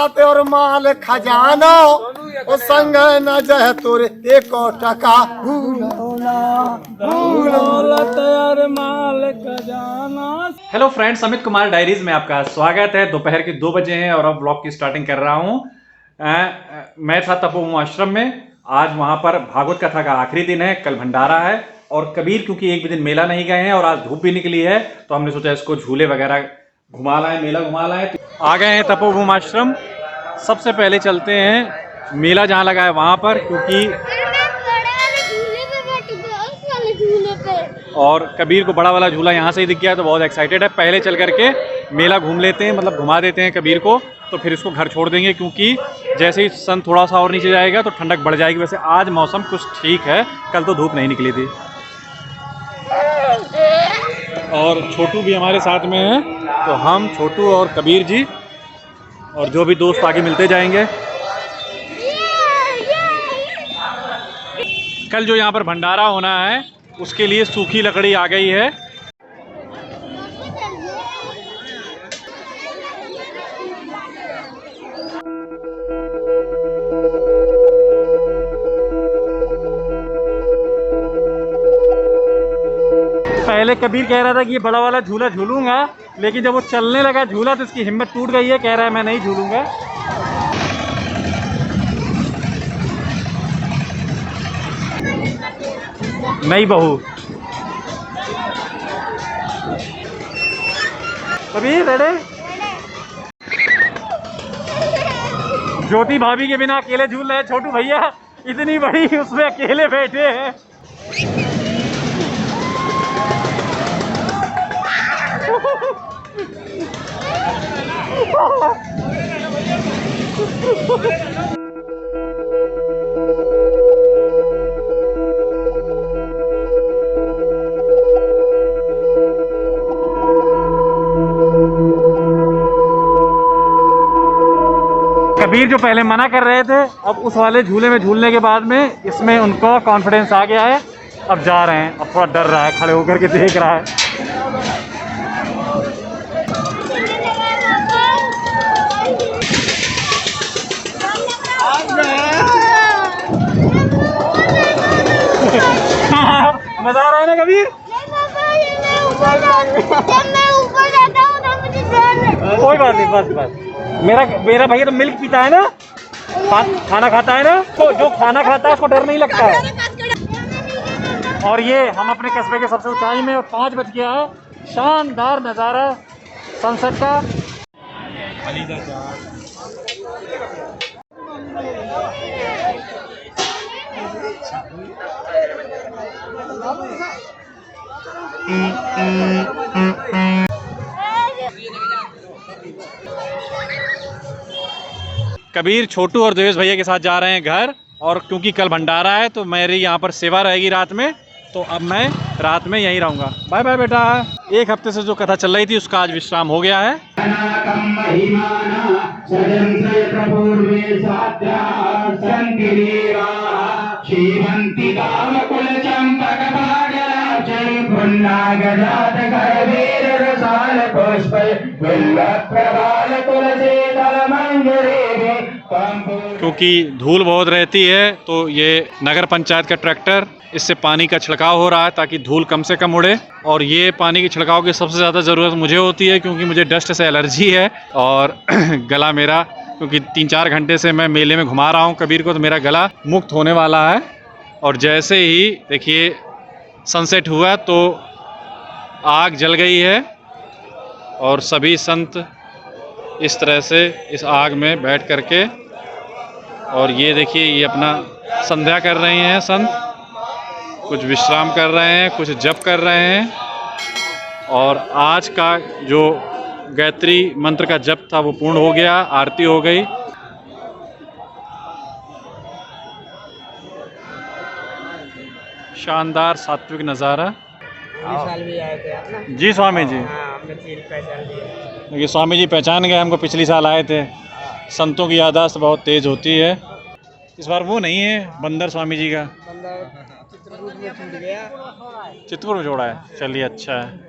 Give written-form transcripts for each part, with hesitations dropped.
दौलत और माल खजाना ओ संग न जह तोरे एको टका दौलत और माल खजाना। Hello friends, Amit Kumar diaries में आपका स्वागत है। दोपहर के 2 बजे हैं और अब व्लॉग की स्टार्टिंग कर रहा हूँ। मैं था तपोवन आश्रम में। आज वहाँ पर भागवत कथा का आखिरी दिन है, कल भंडारा है और कबीर क्योंकि एक भी दिन मेला नहीं गए हैं और आज धूप भी निकली है तो हमने सोचा इसको झूले वगैरह घुमा लाएं, मेला घुमा लाएं। आ गए हैं तपोवन आश्रम। सबसे पहले चलते हैं मेला जहाँ लगा है वहाँ पर, क्योंकि और कबीर को बड़ा वाला झूला यहाँ से ही दिख गया तो बहुत एक्साइटेड है। पहले चल करके मेला घूम लेते हैं, मतलब घुमा देते हैं कबीर को, तो फिर इसको घर छोड़ देंगे क्योंकि जैसे ही सन थोड़ा सा और नीचे जाएगा तो ठंडक बढ़ जाएगी। वैसे आज मौसम कुछ ठीक है, कल तो धूप नहीं निकली थी। और छोटू भी हमारे साथ में है, तो हम छोटू और कबीर जी और जो भी दोस्त आगे मिलते जाएंगे। कल जो यहाँ पर भंडारा होना है उसके लिए सूखी लकड़ी आ गई है। पहले कबीर कह रहा था कि ये बड़ा वाला झूला झूलूंगा, लेकिन जब वो चलने लगा झूला तो इसकी हिम्मत टूट गई है, कह रहा है मैं नहीं झूलूंगा। नई बहू कबीर रेडे। ज्योति भाभी के बिना अकेले झूल रहे हैं छोटू भैया, इतनी बड़ी उसमें अकेले बैठे हैं। कबीर जो पहले मना कर रहे थे, अब उस वाले झूले में झूलने के बाद में इसमें उनको कॉन्फिडेंस आ गया है, अब जा रहे हैं। अब थोड़ा डर रहा है, खड़े होकर के देख रहा है। मजा आ रहा है ना कबीर? कोई बात नहीं, बस बस। मेरा भैया तो मिल्क पीता है ना, खाना खाता है ना, तो जो खाना खाता है उसको डर नहीं लगता है। और ये हम अपने कस्बे के सबसे ऊंचाई में, और 5 बज गया है। शानदार नज़ारा सनसेट का। कबीर, छोटू और देवेश भैया के साथ जा रहे हैं घर, और क्योंकि कल भंडारा है तो मेरी यहाँ पर सेवा रहेगी रात में, तो अब मैं रात में यहीं रहूँगा। बाय बाय बेटा। एक हफ्ते से जो कथा चल रही थी उसका आज विश्राम हो गया है। क्योंकि धूल बहुत रहती है तो ये नगर पंचायत का ट्रैक्टर, इससे पानी का छिड़काव हो रहा है ताकि धूल कम से कम उड़े। और ये पानी के छिड़काव की सबसे ज़्यादा ज़रूरत मुझे होती है क्योंकि मुझे डस्ट से एलर्जी है और गला मेरा, क्योंकि 3-4 घंटे से मैं मेले में घुमा रहा हूँ कबीर को, तो मेरा गला मुक्त होने वाला है। और जैसे ही देखिए सनसेट हुआ तो आग जल गई है और सभी संत इस तरह से इस आग में बैठ करके, और ये देखिए ये अपना संध्या कर रहे हैं संत, कुछ विश्राम कर रहे हैं, कुछ जप कर रहे हैं। और आज का जो गायत्री मंत्र का जप था वो पूर्ण हो गया, आरती हो गई। शानदार सात्विक नज़ारा। साल भी आए थे आप ना? जी स्वामी जी। हमने चील पहचान लिया। देखिए स्वामी जी पहचान गए हमको, पिछली साल आए थे। संतों की याददाश्त बहुत तेज होती है। इस बार वो नहीं है बंदर स्वामी जी का, चित्रकूट में छूट गया। चित्रकूट में जोड़ा है, चलिए अच्छा है।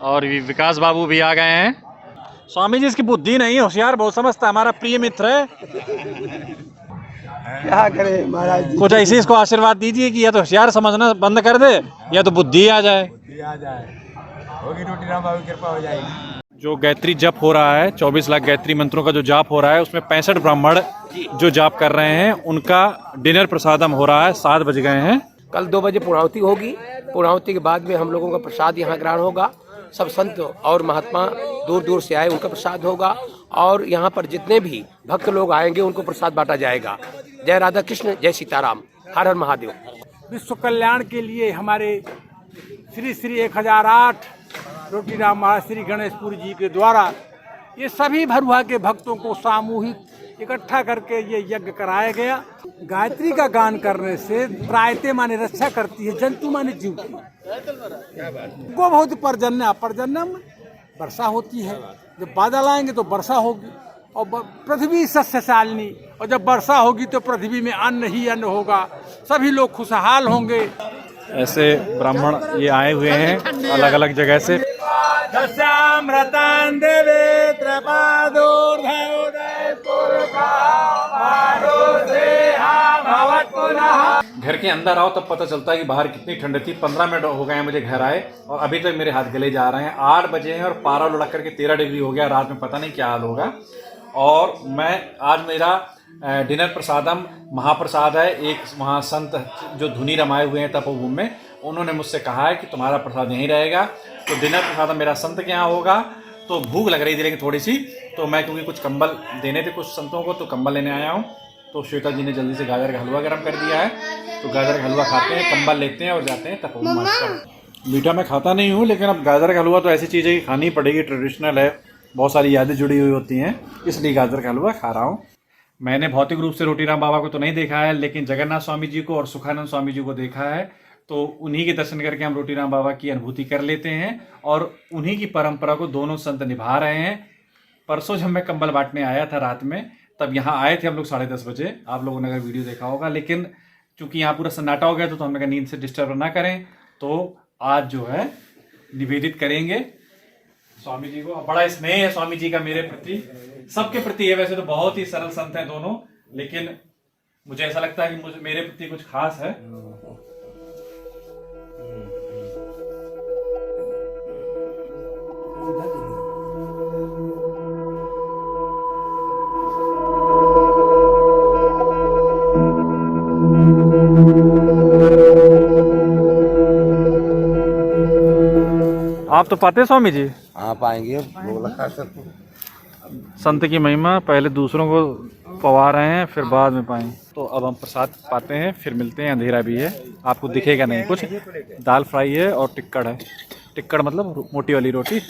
और विकास बाबू भी आ गए हैं। स्वामी जी इसकी बुद्धि नहीं है, होशियार बहुत समझता है, हमारा प्रिय मित्र है। क्या करें महाराज जी। कुछ ऐसे इसको आशीर्वाद दीजिए कि या तो होशियार समझना बंद कर दे या तो बुद्धि आ जाए। होगी रोटी राम बाबू की कृपा हो जाएगी। जो गायत्री जप हो रहा है, 24 लाख गायत्री मंत्रों का जो जाप हो रहा है, उसमें 65 ब्राह्मण जो जाप कर रहे हैं, उनका डिनर प्रसादम हो रहा है। 7 बज गए हैं। कल 2 बजे पूर्णाहुति होगी। पूर्णाहुति के बाद में हम लोगों का प्रसाद यहाँ ग्रहण होगा। सब संत और महात्मा दूर दूर से आए, उनका प्रसाद होगा। और यहाँ पर जितने भी भक्त लोग आएंगे उनको प्रसाद बांटा जाएगा। जय राधा कृष्ण, जय सीताराम, हर हर महादेव। विश्व कल्याण के लिए हमारे श्री श्री 1008 रोटी राम महाराज श्री गणेशपुरी जी के द्वारा ये सभी भरुआ के भक्तों को सामूहिक इकट्ठा करके ये यज्ञ कराया गया। गायत्री का गान करने से प्रायते माने रक्षा करती है, जंतु माने जीव की। गो बहुत पर्जन्य पर्जन्यम वर्षा होती है। जब बादल आएंगे तो वर्षा होगी और पृथ्वी सस्यशालिनी, और जब वर्षा होगी तो पृथ्वी में अन्न ही अन्न होगा, सभी लोग खुशहाल होंगे। ऐसे ब्राह्मण ये आए हुए हैं अलग अलग जगह से। घर के अंदर आओ तब पता चलता है कि बाहर कितनी ठंड थी। 15 मिनट हो गए हैं मुझे घर आए और अभी तक मेरे हाथ गले जा रहे हैं। 8 बजे हैं और पारा लुढ़क करके 13 डिग्री हो गया। रात में पता नहीं क्या हाल होगा। और मैं आज मेरा डिनर प्रसादम महाप्रसाद है। एक महासंत जो धुनी रमाए हुए हैं तपोभूमि में, उन्होंने मुझसे कहा है कि तुम्हारा प्रसाद यहीं रहेगा। तो डिनर प्रसादम मेरा संत के यहाँ होगा। तो भूख लग रही थी लेकिन थोड़ी सी, तो मैं क्योंकि कुछ कंबल देने थे कुछ संतों को, तो कंबल लेने आया हूँ। तो श्वेता जी ने जल्दी से गाजर का हलवा गर्म कर दिया है। तो गाजर का हलवा खाते हैं, कंबल लेते हैं और जाते हैं तपोभूमि। मीठा मैं खाता नहीं हूँ, लेकिन अब गाजर का हलवा तो ऐसी चीज़ है कि खानी पड़ेगी, ट्रेडिशनल है, बहुत सारी यादें जुड़ी हुई होती हैं, इसलिए गाजर का हलवा खा रहा हूँ। मैंने भौतिक रूप से रोटी राम बाबा को तो नहीं देखा है, लेकिन जगन्नाथ स्वामी जी को और सुखानंद स्वामी जी को देखा है। तो उन्हीं के दर्शन करके हम रोटी राम बाबा की अनुभूति कर लेते हैं और उन्हीं की परंपरा को दोनों संत निभा रहे हैं। परसों जब मैं कंबल बांटने आया था रात में, तब यहाँ आए थे हम लोग 10:30 बजे। आप लोगों ने अगर वीडियो देखा होगा, लेकिन चूंकि यहाँ पूरा सन्नाटा हो गया तो हमने कहा नींद से डिस्टर्ब ना करें, तो आज जो है निवेदित करेंगे स्वामी जी को। बड़ा स्नेह है स्वामी जी का मेरे प्रति, सबके प्रति है। वैसे तो बहुत ही सरल संत हैं दोनों, लेकिन मुझे ऐसा लगता है कि मेरे प्रति कुछ खास है। आप तो पाते स्वामी जी? हाँ पाएंगे, भोग लगा सकते। संत की महिमा, पहले दूसरों को पवा रहे हैं फिर बाद में पाएं। तो अब हम प्रसाद पाते हैं, फिर मिलते हैं। अंधेरा भी है, आपको दिखेगा नहीं कुछ। दाल फ्राई है और टिक्कड़ है। टिक्कड़ मतलब मोटी वाली रोटी।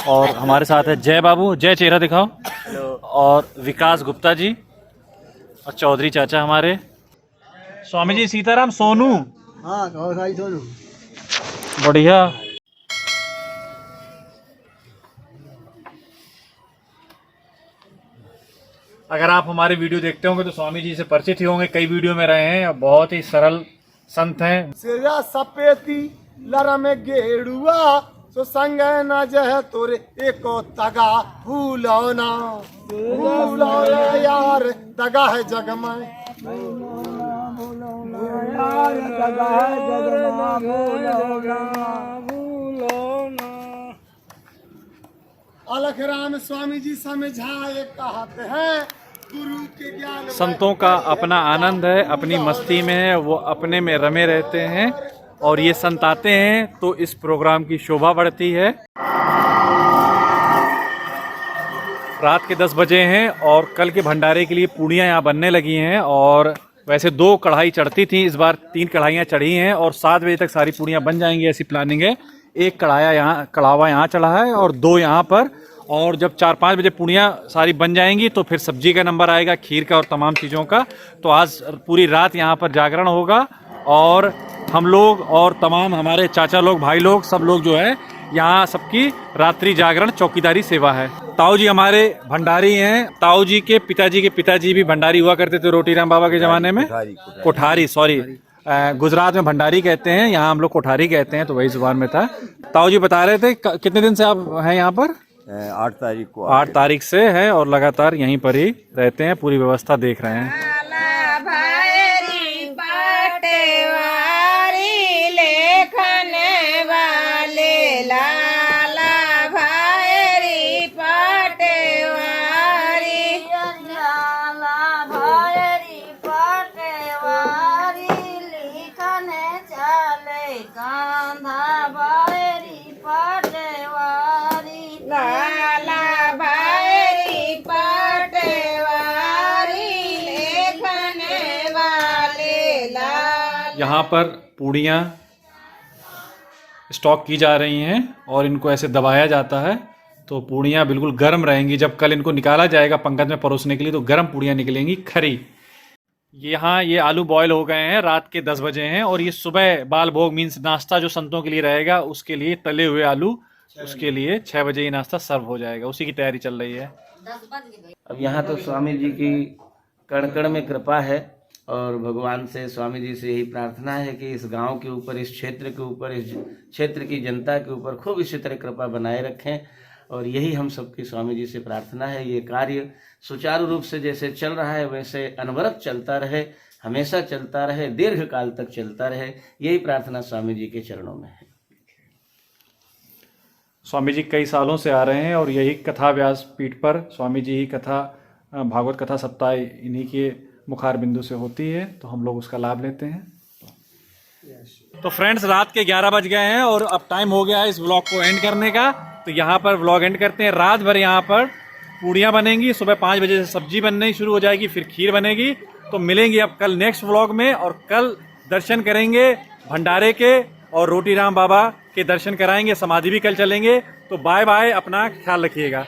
और हमारे साथ है जय बाबू, जय चेहरा दिखाओ, और विकास गुप्ता जी और चौधरी चाचा हमारे। स्वामी जी सीताराम। सोनू, हाँ सोनू बढ़िया। अगर आप हमारे वीडियो देखते होंगे तो स्वामी जी से परिचित ही होंगे, कई वीडियो में रहे हैं और बहुत ही सरल संत हैं। सेरा सपेती लरा में गेड़ुआ सो संग न जह तोरे एको तगा भूलौना यार दगा है जग में अलख राम स्वामी जी समझाए कहते हैं गुरु के ज्ञान। संतों का अपना आनंद है, अपनी मस्ती में है, वो अपने में रमे रहते हैं और ये संत आते हैं तो इस प्रोग्राम की शोभा बढ़ती है। रात के 10 बजे हैं और कल के भंडारे के लिए पूड़ियाँ यहाँ बनने लगी हैं। और वैसे 2 कढ़ाई चढ़ती थी, इस बार 3 कढ़ाइयाँ चढ़ी हैं और 7 बजे तक सारी पूड़ियाँ बन जाएंगी, ऐसी प्लानिंग है। 1 कढ़ावा यहाँ चढ़ा है और 2 यहाँ पर। और जब 4-5 बजे पूड़ियाँ सारी बन जाएंगी तो फिर सब्जी का नंबर आएगा, खीर का और तमाम चीज़ों का। तो आज पूरी रात यहाँ पर जागरण होगा और हम लोग और तमाम हमारे चाचा लोग, भाई लोग, सब लोग जो है यहाँ सबकी रात्रि जागरण चौकीदारी सेवा है। ताऊ जी हमारे भंडारी हैं। ताऊ जी के पिताजी भी भंडारी हुआ करते थे रोटी राम बाबा के ज़माने में। कोठारी, सॉरी, गुजरात में भंडारी कहते हैं, यहाँ हम लोग कोठारी कहते हैं, तो वही जुबान में था। ताऊ जी बता रहे थे कितने दिन से आप हैं यहाँ पर? 8 तारीख को 8 तारीख से है और लगातार यहीं पर ही रहते हैं, पूरी व्यवस्था देख रहे हैं। यहाँ पर पूड़ियाँ स्टॉक की जा रही हैं और इनको ऐसे दबाया जाता है तो पूड़ियाँ बिल्कुल गर्म रहेंगी। जब कल इनको निकाला जाएगा पंकज में परोसने के लिए तो गर्म पूड़ियाँ निकलेंगी खरी। यहाँ ये आलू बॉयल हो गए हैं, रात के 10 बजे हैं और ये सुबह बाल भोग मीन्स नाश्ता जो संतों के लिए रहेगा उसके लिए तले हुए आलू, उसके लिए 6 बजे ये नाश्ता सर्व हो जाएगा, उसी की तैयारी चल रही है। अब यहाँ तो स्वामी जी की कण कण में कृपा है और भगवान से, स्वामी जी से यही प्रार्थना है कि इस गांव के ऊपर, इस क्षेत्र के ऊपर, इस क्षेत्र की जनता के ऊपर खूब इसी तरह कृपा बनाए रखें और यही हम सबकी स्वामी जी से प्रार्थना है। ये कार्य सुचारू रूप से जैसे चल रहा है वैसे अनवरत चलता रहे, हमेशा चलता रहे, दीर्घ काल तक चलता रहे, यही प्रार्थना स्वामी जी के चरणों में है। स्वामी जी कई सालों से आ रहे हैं और यही कथा व्यास पीठ पर स्वामी जी ही कथा, भागवत कथा सप्ताह इन्हीं के मुखार बिंदु से होती है, तो हम लोग उसका लाभ लेते हैं। तो फ्रेंड्स, रात के 11 बज गए हैं और अब टाइम हो गया है इस व्लॉग को एंड करने का, तो यहाँ पर व्लॉग एंड करते हैं। रात भर यहाँ पर पूड़ियाँ बनेंगी, सुबह 5 बजे से सब्जी बननी शुरू हो जाएगी, फिर खीर बनेगी। तो मिलेंगे अब कल नेक्स्ट व्लॉग में और कल दर्शन करेंगे भंडारे के और रोटी राम बाबा के दर्शन कराएंगे, समाधि भी कल चलेंगे। तो बाय बाय, अपना ख्याल रखिएगा।